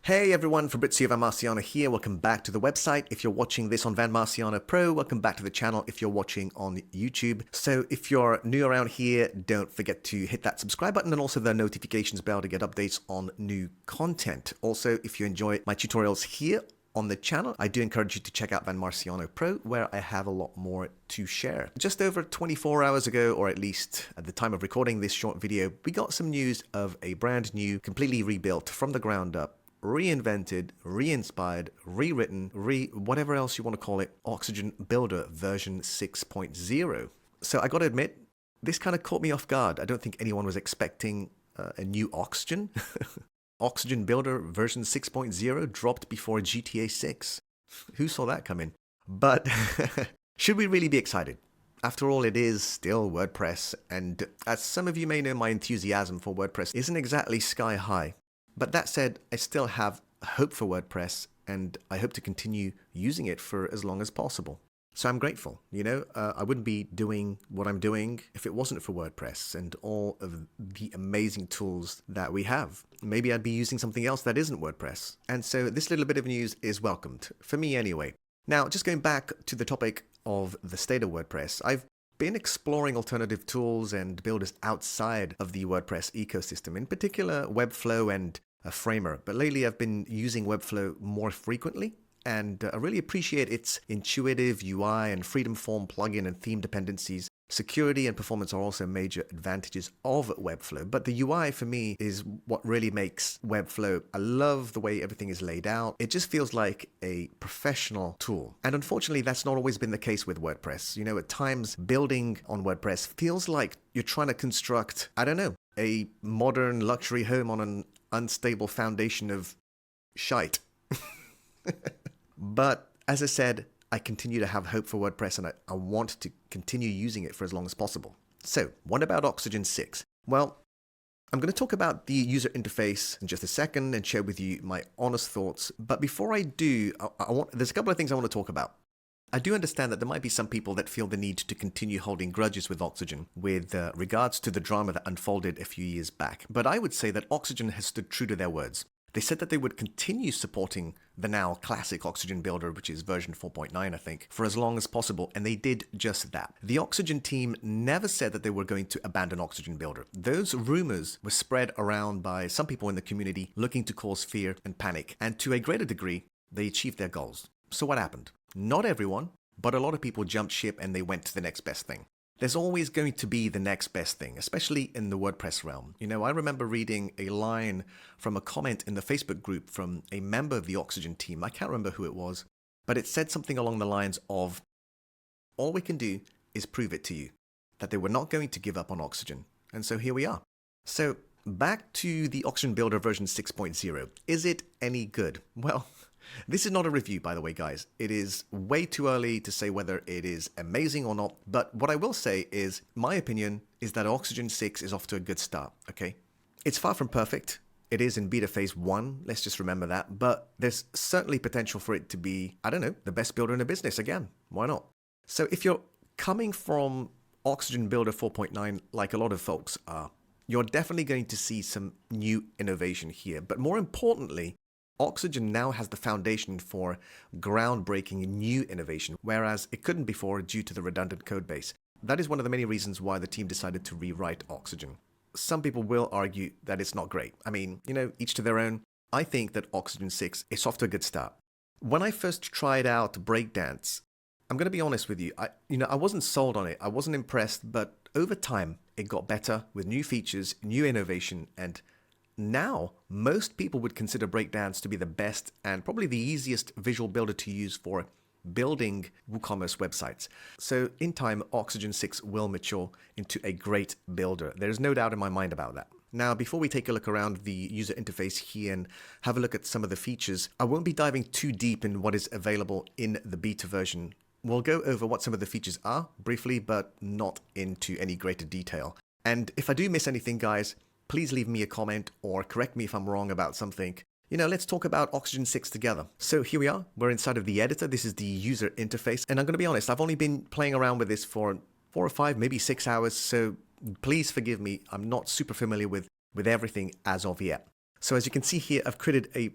Hey everyone, Fabrizio Van Marciano here. Welcome back to the website. If you're watching this on Van Marciano Pro, welcome back to the channel if you're watching on YouTube. So if you're new around here, don't forget to hit that subscribe button and also the notifications bell to get updates on new content. Also, if you enjoy my tutorials here on the channel, I do encourage you to check out Van Marciano Pro, where I have a lot more to share. Just over 24 hours ago, or at least at the time of recording this short video, we got some news of a brand new, completely rebuilt from the ground up, reinvented, re-inspired, rewritten, whatever else you want to call it, Oxygen Builder version 6.0. So I got to admit, this kind of caught me off guard. I don't think anyone was expecting a new Oxygen. Oxygen Builder version 6.0 dropped before GTA 6. Who saw that coming? But should we really be excited? After all, it is still WordPress, and as some of you may know, my enthusiasm for WordPress isn't exactly sky high. But that said, I still have hope for WordPress, and I hope to continue using it for as long as possible. So I'm grateful. I wouldn't be doing what I'm doing if it wasn't for WordPress and all of the amazing tools that we have. Maybe I'd be using something else that isn't WordPress. And so this little bit of news is welcomed, for me anyway. Now, just going back to the topic of the state of WordPress, I've been exploring alternative tools and builders outside of the WordPress ecosystem, in particular Webflow and Framer. But lately I've been using Webflow more frequently, and I really appreciate its intuitive UI and freedomform plugin and theme dependencies. Security and performance are also major advantages of Webflow, but the UI for me is what really makes Webflow. I love the way everything is laid out. It just feels like a professional tool. And unfortunately, that's not always been the case with WordPress. At times building on WordPress feels like you're trying to construct, a modern luxury home on an unstable foundation of shite. But as I said, I continue to have hope for WordPress, and I want to continue using it for as long as possible. So what about Oxygen 6? Well, I'm going to talk about the user interface in just a second and share with you my honest thoughts. But before I do, there's a couple of things I want to talk about. I do understand that there might be some people that feel the need to continue holding grudges with Oxygen with regards to the drama that unfolded a few years back. But I would say that Oxygen has stood true to their words. They said that they would continue supporting the now classic Oxygen Builder, which is version 4.9, I think, for as long as possible, and they did just that. The Oxygen team never said that they were going to abandon Oxygen Builder. Those rumors were spread around by some people in the community looking to cause fear and panic, and to a greater degree, they achieved their goals. So what happened? Not everyone, but a lot of people jumped ship and they went to the next best thing. There's always going to be the next best thing, especially in the WordPress realm. I remember reading a line from a comment in the Facebook group from a member of the Oxygen team. I can't remember who it was, but it said something along the lines of, all we can do is prove it to you, that they were not going to give up on Oxygen. And so here we are. So back to the Oxygen Builder version 6.0. Is it any good? Well, this is not a review, by the way, guys. It is way too early to say whether it is amazing or not, but what I will say is, my opinion is that Oxygen 6 is off to a good start, okay? It's far from perfect. It is in beta phase 1, let's just remember that, but there's certainly potential for it to be, the best builder in the business again. Why not? So if you're coming from Oxygen Builder 4.9, like a lot of folks are, you're definitely going to see some new innovation here, but more importantly, Oxygen now has the foundation for groundbreaking new innovation, whereas it couldn't before due to the redundant codebase. That is one of the many reasons why the team decided to rewrite Oxygen. Some people will argue that it's not great. Each to their own. I think that Oxygen 6 is off to a good start. When I first tried out Breakdance, I'm going to be honest with you, I wasn't sold on it. I wasn't impressed, but over time, it got better with new features, new innovation, and now, most people would consider Breakdance to be the best and probably the easiest visual builder to use for building WooCommerce websites. So in time, Oxygen 6 will mature into a great builder. There's no doubt in my mind about that. Now, before we take a look around the user interface here and have a look at some of the features, I won't be diving too deep in what is available in the beta version. We'll go over what some of the features are briefly, but not into any greater detail. And if I do miss anything, guys, please leave me a comment or correct me if I'm wrong about something. Let's talk about Oxygen 6 together. So here we are. We're inside of the editor. This is the user interface. And I'm going to be honest, I've only been playing around with this for 4 or 5, maybe 6 hours. So please forgive me. I'm not super familiar with everything as of yet. So as you can see here, I've created a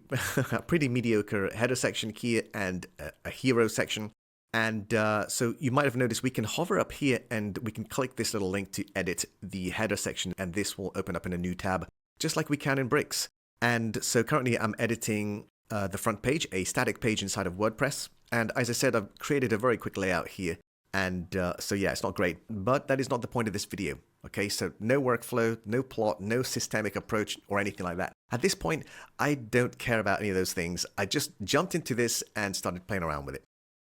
pretty mediocre header section here and a hero section. And so you might have noticed we can hover up here and we can click this little link to edit the header section, and this will open up in a new tab, just like we can in Bricks. And so currently I'm editing the front page, a static page inside of WordPress. And as I said, I've created a very quick layout here. And so yeah, it's not great, but that is not the point of this video. Okay, so no workflow, no plot, no systemic approach or anything like that. At this point, I don't care about any of those things. I just jumped into this and started playing around with it.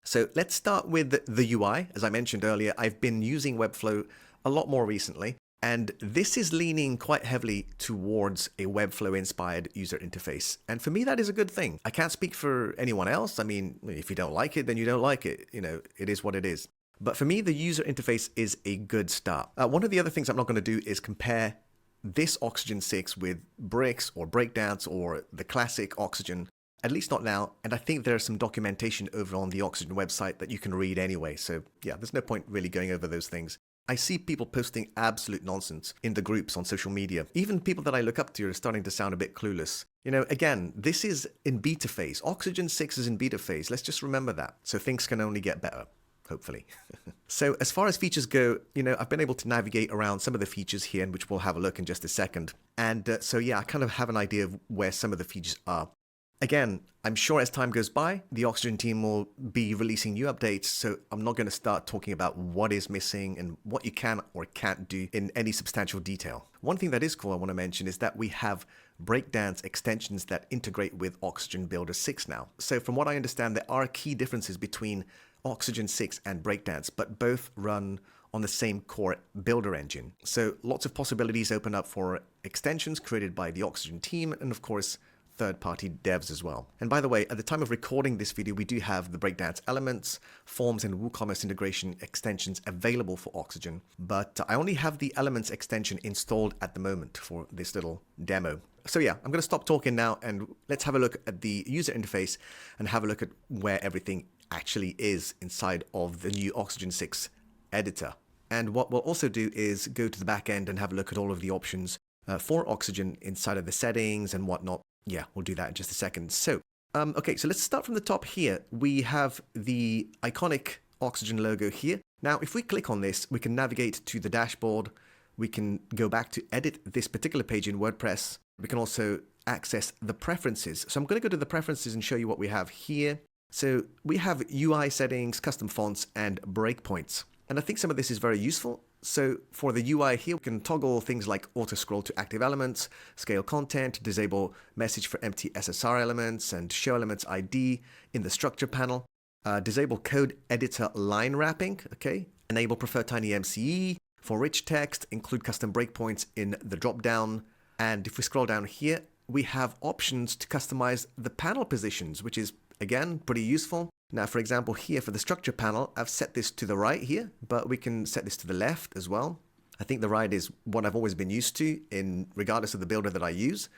So let's start with the UI. As I mentioned earlier, I've been using Webflow a lot more recently, and this is leaning quite heavily towards a Webflow-inspired user interface. And for me, that is a good thing. I can't speak for anyone else. I mean, if you don't like it, then you don't like it. You know, it is what it is. But for me, the user interface is a good start. One of the other things I'm not going to do is compare this Oxygen 6 with Bricks or Breakdance or the classic Oxygen. At least not now, and I think there's some documentation over on the Oxygen website that you can read anyway, so yeah, there's no point really going over those things. I see people posting absolute nonsense in the groups on social media. Even people that I look up to are starting to sound a bit clueless. You know, again, this is in beta phase. Oxygen 6 is in beta phase, let's just remember that, so things can only get better. Hopefully. So as far as features go, you know, I've been able to navigate around some of the features here, which we'll have a look in just a second. And so yeah, I kind of have an idea of where some of the features are. Again, I'm sure as time goes by, the Oxygen team will be releasing new updates, so I'm not going to start talking about what is missing and what you can or can't do in any substantial detail. One thing that is cool I want to mention is that we have Breakdance extensions that integrate with Oxygen Builder 6 now. So from what I understand, there are key differences between Oxygen 6 and Breakdance, but both run on the same core builder engine. So lots of possibilities open up for extensions created by the Oxygen team, and of course, third-party devs as well. And by the way, at the time of recording this video, we do have the Breakdance elements, forms, and WooCommerce integration extensions available for Oxygen, but I only have the elements extension installed at the moment for this little demo. So yeah, I'm going to stop talking now and let's have a look at the user interface and have a look at where everything actually is inside of the new Oxygen 6 editor. And what we'll also do is go to the back end and have a look at all of the options for Oxygen inside of the settings and whatnot. Yeah, we'll do that in just a second. So, okay, so let's start from the top here. We have the iconic Oxygen logo here. Now, if we click on this, we can navigate to the dashboard. We can go back to edit this particular page in WordPress. We can also access the preferences. So I'm going to go to the preferences and show you what we have here. So we have UI settings, custom fonts, and breakpoints. And I think some of this is very useful. So for the UI here, we can toggle things like auto scroll to active elements, scale content, disable message for empty SSR elements, and show elements ID in the structure panel, disable code editor line wrapping, okay, enable preferred tiny MCE for rich text, include custom breakpoints in the dropdown. And if we scroll down here, we have options to customize the panel positions, which is again pretty useful. Now, for example, here for the structure panel, I've set this to the right here, but we can set this to the left as well. I think the right is what I've always been used to regardless of the builder that I use.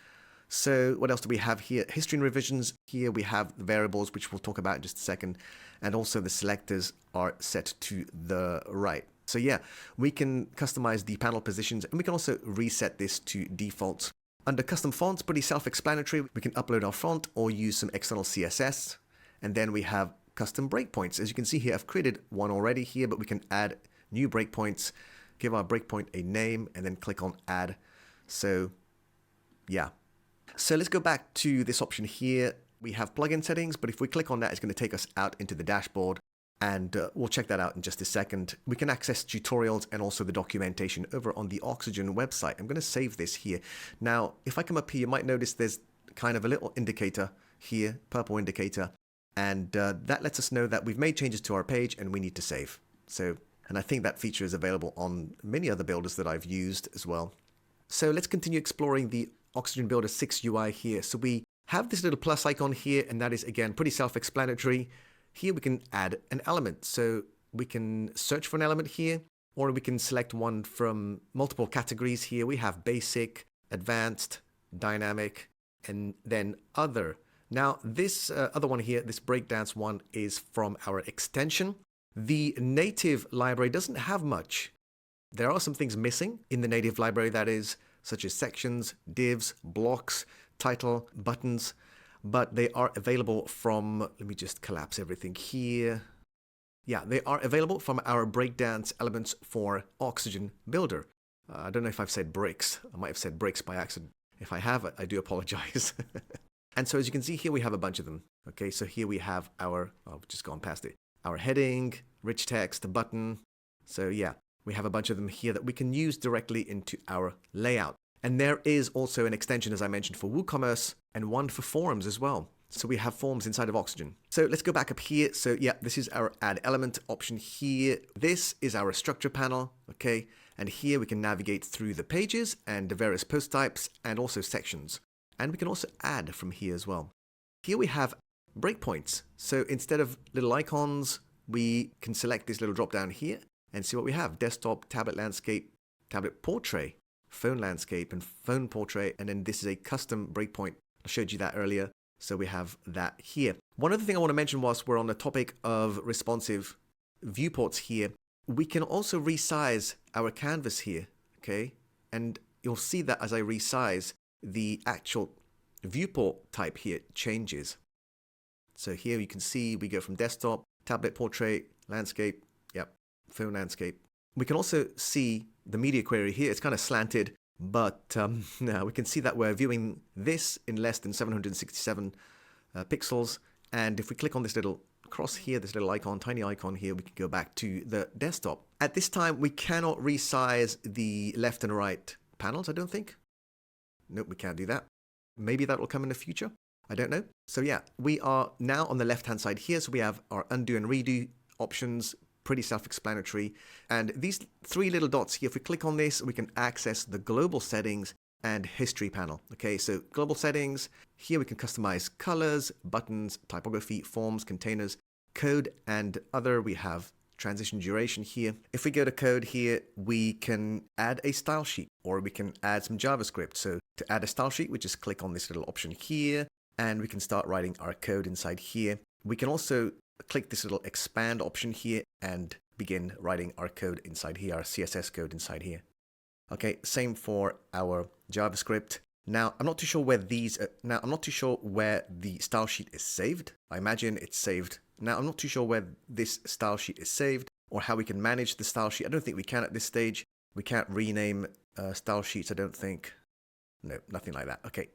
So what else do we have here? History and revisions. Here we have the variables, which we'll talk about in just a second. And also the selectors are set to the right. So yeah, we can customize the panel positions and we can also reset this to default. Under custom fonts, pretty self-explanatory. We can upload our font or use some external CSS. And then we have custom breakpoints. As you can see here, I've created one already here, but we can add new breakpoints, give our breakpoint a name, and then click on add. So yeah. So let's go back to this option here. We have plugin settings, but if we click on that, it's going to take us out into the dashboard. And we'll check that out in just a second. We can access tutorials and also the documentation over on the Oxygen website. I'm going to save this here. Now, if I come up here, you might notice there's kind of a little indicator here, purple indicator. And that lets us know that we've made changes to our page and we need to save. So, and I think that feature is available on many other builders that I've used as well. So let's continue exploring the Oxygen Builder 6 UI here. So we have this little plus icon here, and that is, again, pretty self-explanatory. Here we can add an element. So we can search for an element here, or we can select one from multiple categories here. We have basic, advanced, dynamic, and then other. Now, this other one here, this Breakdance one, is from our extension. The native library doesn't have much. There are some things missing in the native library, that is, such as sections, divs, blocks, title, buttons, but they are available from, let me just collapse everything here. Yeah, they are available from our breakdance elements for Oxygen Builder. I don't know if I've said bricks. I might have said bricks by accident. If I have, I do apologize. And so as you can see here, we have a bunch of them. Okay, so here we have our, I've just gone past it, our heading, rich text, button. So yeah, we have a bunch of them here that we can use directly into our layout. And there is also an extension, as I mentioned, for WooCommerce and one for forums as well. So we have forms inside of Oxygen. So let's go back up here. So yeah, this is our add element option here. This is our structure panel, okay? And here we can navigate through the pages and the various post types and also sections. And we can also add from here as well. Here we have breakpoints. So instead of little icons, we can select this little drop down here and see what we have. Desktop, tablet landscape, tablet portrait, phone landscape, and phone portrait. And then this is a custom breakpoint. I showed you that earlier. So we have that here. One other thing I want to mention whilst we're on the topic of responsive viewports here, we can also resize our canvas here, okay? And you'll see that as I resize, the actual viewport type here changes. So here you can see we go from desktop, tablet portrait, landscape, yep, phone landscape. We can also see the media query here. It's kind of slanted, but now we can see that we're viewing this in less than 767 pixels. And if we click on this little cross here, this little icon, tiny icon here, we can go back to the desktop. At this time, we cannot resize the left and right panels, I don't think. Nope, we can't do that. Maybe that will come in the future. I don't know. So yeah, we are now on the left-hand side here. So we have our undo and redo options, pretty self-explanatory. And these three little dots here, if we click on this, we can access the global settings and history panel. Okay, so global settings, here we can customize colors, buttons, typography, forms, containers, code, and other. We have transition duration here. If we go to code here, we can add a style sheet or we can add some JavaScript. So to add a style sheet, we just click on this little option here and we can start writing our code inside here. We can also click this little expand option here and begin writing our code inside here, our CSS code inside here. Okay, same for our JavaScript. Now, I'm not too sure where I'm not too sure where the style sheet is saved. I imagine it's saved. Now, I'm not too sure where this style sheet is saved or how we can manage the style sheet. I don't think we can at this stage. We can't rename style sheets, I don't think. No, nothing like that. Okay.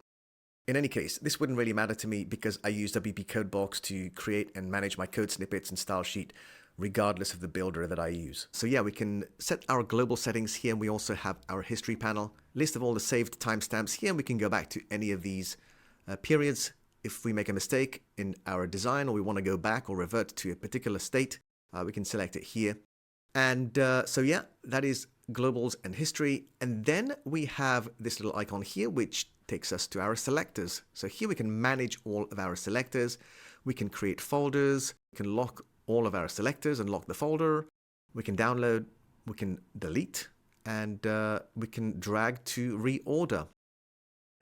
In any case, this wouldn't really matter to me because I use WP Codebox to create and manage my code snippets and style sheet regardless of the builder that I use. So yeah, we can set our global settings here, and we also have our history panel, list of all the saved timestamps here, and we can go back to any of these periods. If we make a mistake in our design or we want to go back or revert to a particular state, we can select it here. And so yeah, that is globals and history. And then we have this little icon here, which takes us to our selectors. So here we can manage all of our selectors. We can create folders. We can lock all of our selectors and lock the folder. We can download, we can delete, and we can drag to reorder.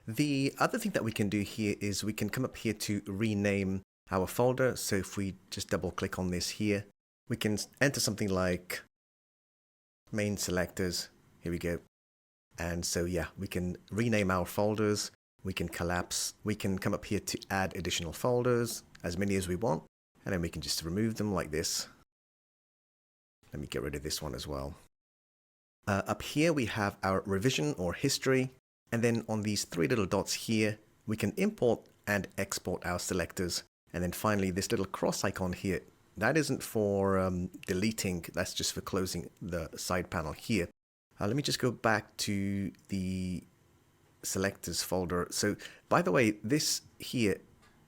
The other thing that we can do here is we can come up here to rename our folder. So if we just double click on this here, we can enter something like main selectors. Here we go. And so yeah, we can rename our folders. We can collapse. We can come up here to add additional folders, as many as we want. And then we can just remove them like this. Let me get rid of this one as well. Up here we have our revision or history. And then on these three little dots here, we can import and export our selectors. And then finally, this little cross icon here, that isn't for deleting, that's just for closing the side panel here. Let me just go back to the selectors folder. So by the way, this here,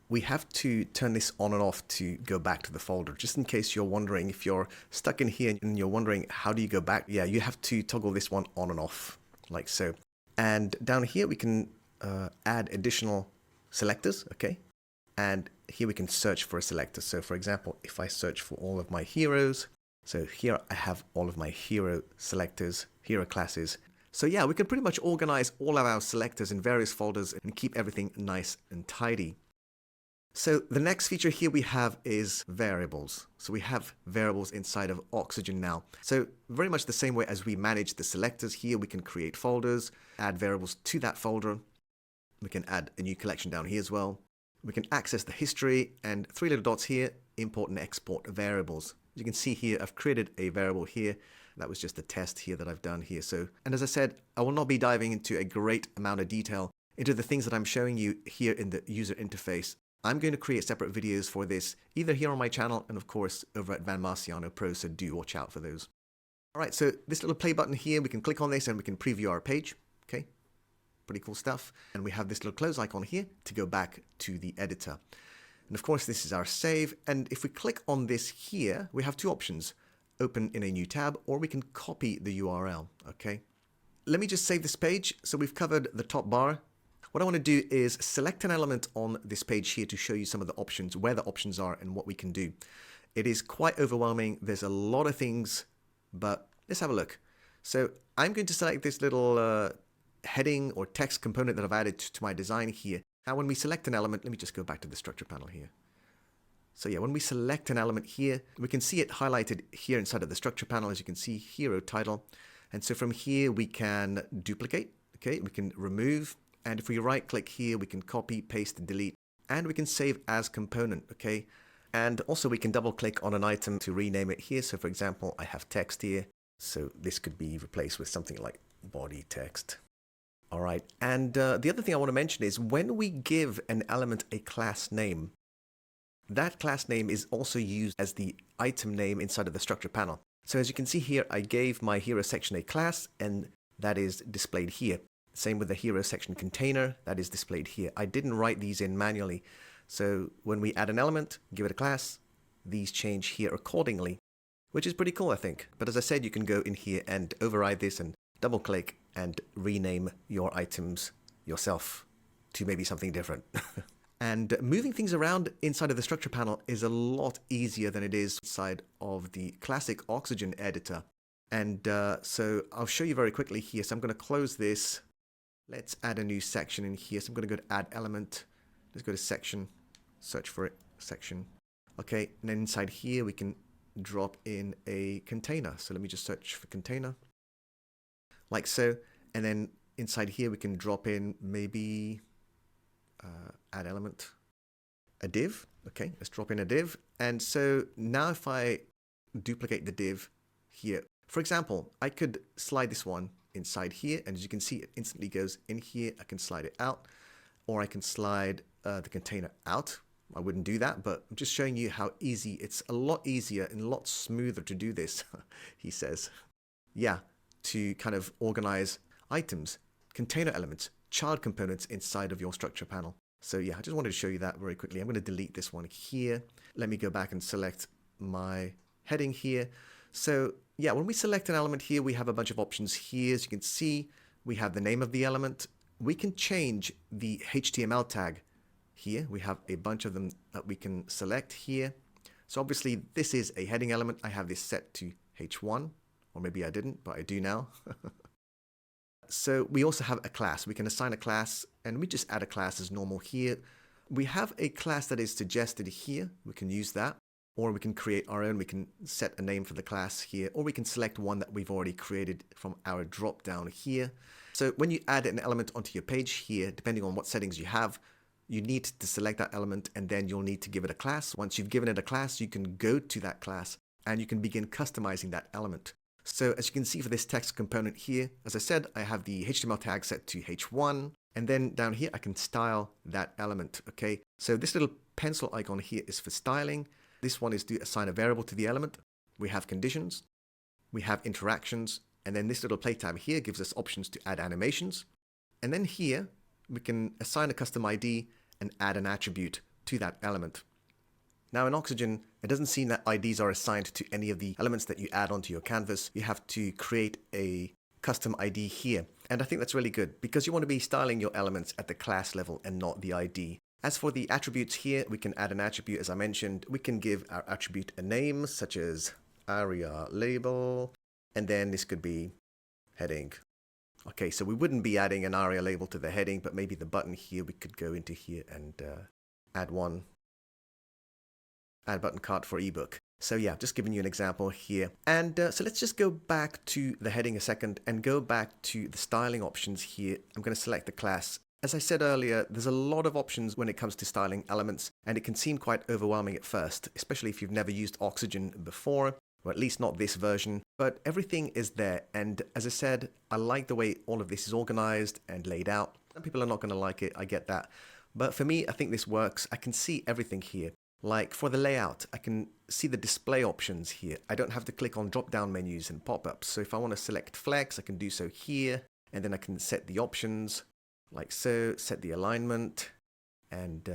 we have to turn this on and off to go back to the folder, just in case you're wondering, if you're stuck in here and you're wondering, how do you go back? Yeah, you have to toggle this one on and off, like so. And down here, we can add additional selectors, okay? And here we can search for a selector. So for example, if I search for all of my heroes, so here I have all of my hero selectors, hero classes. So yeah, we can pretty much organize all of our selectors in various folders and keep everything nice and tidy. So the next feature here we have is variables. So we have variables inside of Oxygen now. So very much the same way as we manage the selectors here, we can create folders, add variables to that folder. We can add a new collection down here as well. We can access the history and 3 little dots here, import and export variables. As you can see here, I've created a variable here. That was just a test here that I've done here. And as I said, I will not be diving into a great amount of detail into the things that I'm showing you here in the user interface. I'm going to create separate videos for this, either here on my channel and of course over at Van Marciano Pro, so do watch out for those. All right, so this little play button here, we can click on this and we can preview our page. Okay, pretty cool stuff. And we have this little close icon here to go back to the editor. And of course, this is our save. And if we click on this here, we have two options: open in a new tab, or we can copy the URL. Okay, let me just save this page. So we've covered the top bar. What I want to do is select an element on this page here to show you some of the options, where the options are and what we can do. It is quite overwhelming. There's a lot of things, but let's have a look. So I'm going to select this little heading or text component that I've added to my design here. Now when we select an element, let me just go back to the structure panel here. So yeah, when we select an element here, we can see it highlighted here inside of the structure panel. As you can see, hero title. And so from here, we can duplicate. Okay, we can remove. And if we right click here, we can copy, paste, and delete, and we can save as component, okay? And also we can double click on an item to rename it here. So for example, I have text here. So this could be replaced with something like body text. All right. And the other thing I want to mention is when we give an element a class name, that class name is also used as the item name inside of the structure panel. So as you can see here, I gave my hero section a class, and that is displayed here. Same with the hero section container, that is displayed here. I didn't write these in manually. So when we add an element, give it a class, these change here accordingly, which is pretty cool, I think. But as I said, you can go in here and override this and double click and rename your items yourself to maybe something different. And moving things around inside of the structure panel is a lot easier than it is inside of the classic Oxygen editor. And so I'll show you very quickly here. So I'm going to close this. Let's add a new section in here. So I'm going to go to add element. Let's go to section, search for it, section. Okay, and then inside here we can drop in a container. So let me just search for container, like so. And then inside here we can drop in maybe add element, a div. Okay, let's drop in a div. And so now if I duplicate the div here, for example, I could slide this one inside here, and as you can see, it instantly goes in here. I can slide it out, or I can slide the container out. I wouldn't do that, but I'm just showing you how easy. It's a lot easier and a lot smoother to do this, he says. Yeah, to kind of organize items, container elements, child components inside of your structure panel. So yeah, I just wanted to show you that very quickly. I'm going to delete this one here. Let me go back and select my heading here. So yeah, when we select an element here, we have a bunch of options here. As you can see, we have the name of the element. We can change the HTML tag here. We have a bunch of them that we can select here. So obviously this is a heading element. I have this set to H1, or maybe I didn't, but I do now. So we also have a class. We can assign a class, and we just add a class as normal here. We have a class that is suggested here. We can use that, or we can create our own. We can set a name for the class here, or we can select one that we've already created from our drop down here. So when you add an element onto your page here, depending on what settings you have, you need to select that element, and then you'll need to give it a class. Once you've given it a class, you can go to that class and you can begin customizing that element. So as you can see for this text component here, as I said, I have the HTML tag set to H1, and then down here I can style that element. Okay, so this little pencil icon here is for styling. This one is to assign a variable to the element. We have conditions, we have interactions, and then this little play tab here gives us options to add animations. And then here we can assign a custom ID and add an attribute to that element. Now in Oxygen, it doesn't seem that IDs are assigned to any of the elements that you add onto your canvas. You have to create a custom ID here. And I think that's really good because you want to be styling your elements at the class level and not the ID. As for the attributes here, we can add an attribute. As I mentioned, we can give our attribute a name such as ARIA label, and then this could be heading. Okay, so we wouldn't be adding an ARIA label to the heading, but maybe the button here, we could go into here and add one. Add button card for ebook. So yeah, just giving you an example here. And so let's just go back to the heading a second and go back to the styling options here. I'm going to select the class As I said earlier, there's a lot of options when it comes to styling elements, and it can seem quite overwhelming at first, especially if you've never used Oxygen before, or at least not this version, but everything is there. And as I said, I like the way all of this is organized and laid out. Some people are not going to like it, I get that. But for me, I think this works. I can see everything here. Like for the layout, I can see the display options here. I don't have to click on drop-down menus and pop-ups. So if I want to select flex, I can do so here, and then I can set the options like so, set the alignment, and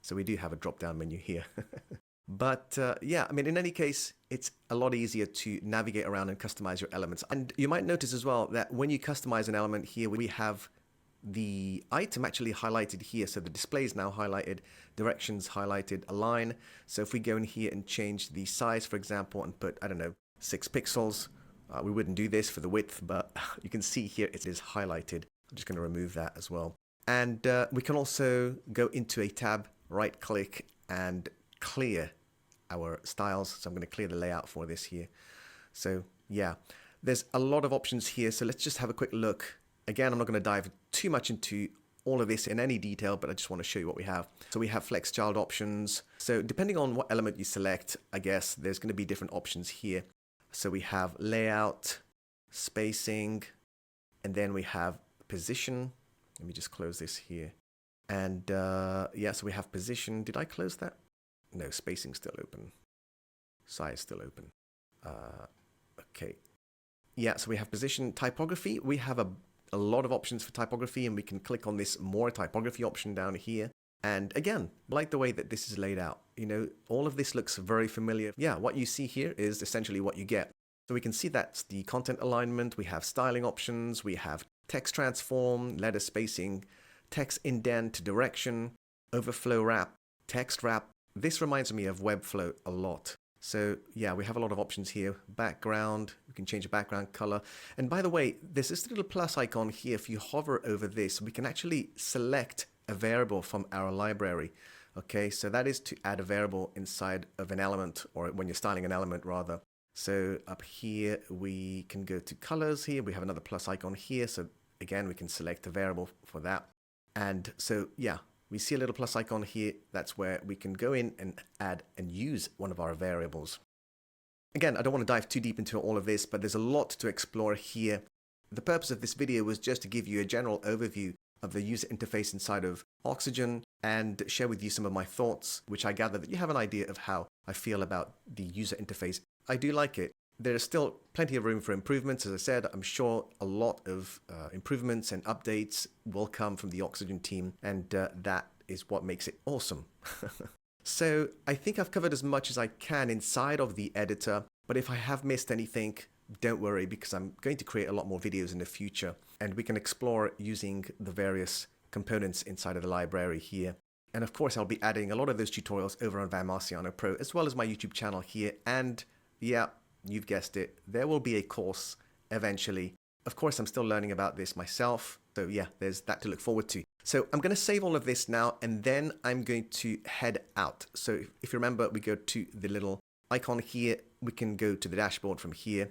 so we do have a drop-down menu here. But yeah, I mean, in any case, it's a lot easier to navigate around and customize your elements. And you might notice as well that when you customize an element here, we have the item actually highlighted here. So the display is now highlighted, directions highlighted, align. So if we go in here and change the size, for example, and put, I don't know, 6 pixels, we wouldn't do this for the width, but you can see here it is highlighted. I'm just going to remove that as well. And we can also go into a tab, right click, and clear our styles. So I'm going to clear the layout for this here. So yeah, there's a lot of options here. So let's just have a quick look. Again, I'm not going to dive too much into all of this in any detail, but I just want to show you what we have. So we have flex child options. So depending on what element you select, I guess there's going to be different options here. So we have layout, spacing, and then we have position. Let me just close this here. And yeah, so we have position. Did I close that? No, spacing still open. Size still open. Okay. Yeah, so we have position. Typography. We have a lot of options for typography, and we can click on this more typography option down here. And again, like the way that this is laid out, you know, all of this looks very familiar. Yeah, what you see here is essentially what you get. So we can see that's the content alignment. We have styling options. We have text transform, letter spacing, text indent, direction, overflow wrap, text wrap. This reminds me of Webflow a lot. So yeah, we have a lot of options here. Background, we can change the background color. And by the way, there's this little plus icon here. If you hover over this, we can actually select a variable from our library. Okay, so that is to add a variable inside of an element, or when you're styling an element rather. So up here, we can go to colors here. We have another plus icon here. So again, we can select a variable for that. And so yeah, we see a little plus icon here. That's where we can go in and add and use one of our variables. Again, I don't want to dive too deep into all of this, but there's a lot to explore here. The purpose of this video was just to give you a general overview of the user interface inside of Oxygen and share with you some of my thoughts, which I gather that you have an idea of how I feel about the user interface. I do like it. There is still plenty of room for improvements. As I said, I'm sure a lot of improvements and updates will come from the Oxygen team, and that is what makes it awesome. So I think I've covered as much as I can inside of the editor, but if I have missed anything, don't worry, because I'm going to create a lot more videos in the future, and we can explore using the various components inside of the library here. And of course, I'll be adding a lot of those tutorials over on Van Marciano Pro, as well as my YouTube channel here. And yeah, you've guessed it, there will be a course eventually. Of course, I'm still learning about this myself. So yeah, there's that to look forward to. So I'm going to save all of this now, and then I'm going to head out. So if you remember, we go to the little icon here. We can go to the dashboard from here,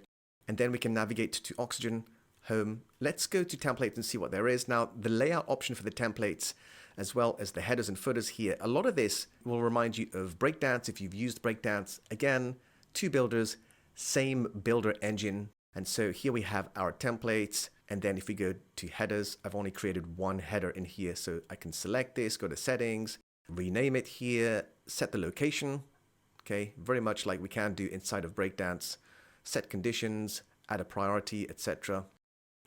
and then we can navigate to Oxygen, Home. Let's go to templates and see what there is. Now, the layout option for the templates, as well as the headers and footers here, a lot of this will remind you of Breakdance if you've used Breakdance. Again, 2 builders, same builder engine. And so here we have our templates. And then if we go to headers, I've only created 1 header in here. So I can select this, go to settings, rename it here, set the location. Okay, very much like we can do inside of Breakdance. Set conditions, add a priority, etc.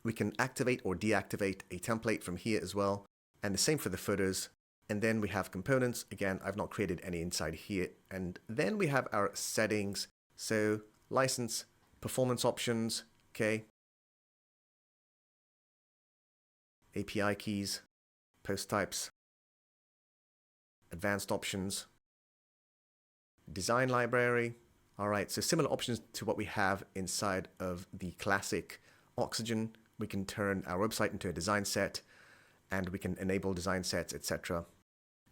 We can activate or deactivate a template from here as well. And the same for the footers. And then we have components. Again, I've not created any inside here. And then we have our settings. So license, performance options, okay. API keys, post types, advanced options, design library. All right, so similar options to what we have inside of the classic Oxygen. We can turn our website into a design set, and we can enable design sets, etc.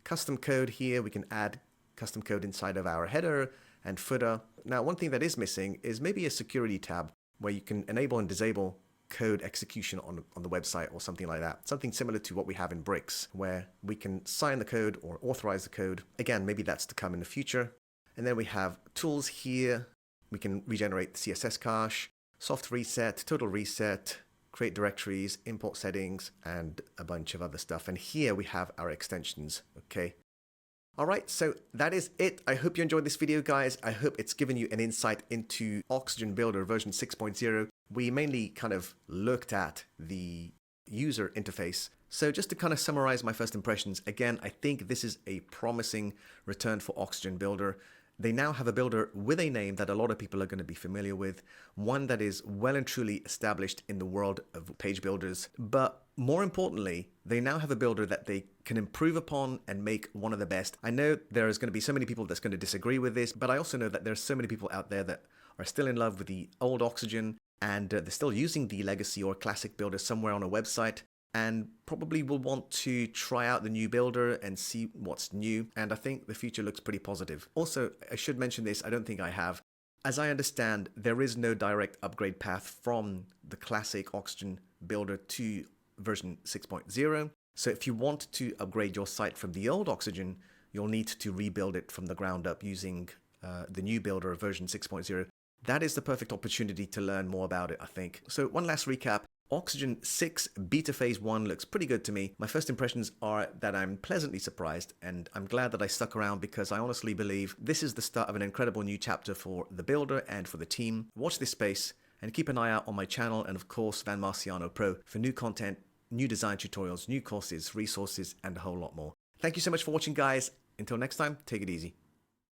Custom code here, we can add custom code inside of our header and footer. Now, one thing that is missing is maybe a security tab where you can enable and disable code execution on the website or something like that. Something similar to what we have in Bricks, where we can sign the code or authorize the code. Again, maybe that's to come in the future. And then we have tools here. We can regenerate the CSS cache, soft reset, total reset, create directories, import settings, and a bunch of other stuff. And here we have our extensions, okay? All right, so that is it. I hope you enjoyed this video, guys. I hope it's given you an insight into Oxygen Builder version 6.0. We mainly kind of looked at the user interface. So just to kind of summarize my first impressions, again, I think this is a promising return for Oxygen Builder. They now have a builder with a name that a lot of people are going to be familiar with, one that is well and truly established in the world of page builders. But more importantly, they now have a builder that they can improve upon and make one of the best. I know there is going to be so many people that's going to disagree with this, but I also know that there's so many people out there that are still in love with the old Oxygen, and they're still using the legacy or classic builder somewhere on a website, and probably will want to try out the new builder and see what's new. And I think the future looks pretty positive. Also, I should mention this, I don't think I have. As I understand, there is no direct upgrade path from the classic Oxygen builder to version 6.0. So if you want to upgrade your site from the old Oxygen, you'll need to rebuild it from the ground up using the new builder version 6.0. That is the perfect opportunity to learn more about it, I think. So one last recap. Oxygen 6 Beta Phase 1 looks pretty good to me. My first impressions are that I'm pleasantly surprised, and I'm glad that I stuck around because I honestly believe this is the start of an incredible new chapter for the builder and for the team. Watch this space and keep an eye out on my channel and of course Van Marciano Pro for new content, new design tutorials, new courses, resources, and a whole lot more. Thank you so much for watching, guys. Until next time, take it easy.